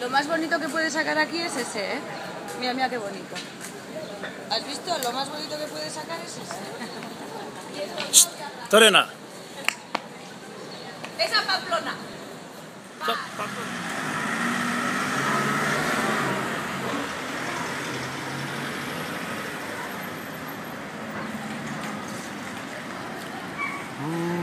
Lo más bonito que puedes sacar aquí es ese, ¿eh? Mira, mira qué bonito. ¿Has visto? Lo más bonito que puedes sacar es ese. Torena. Esa Pamplona. Mm.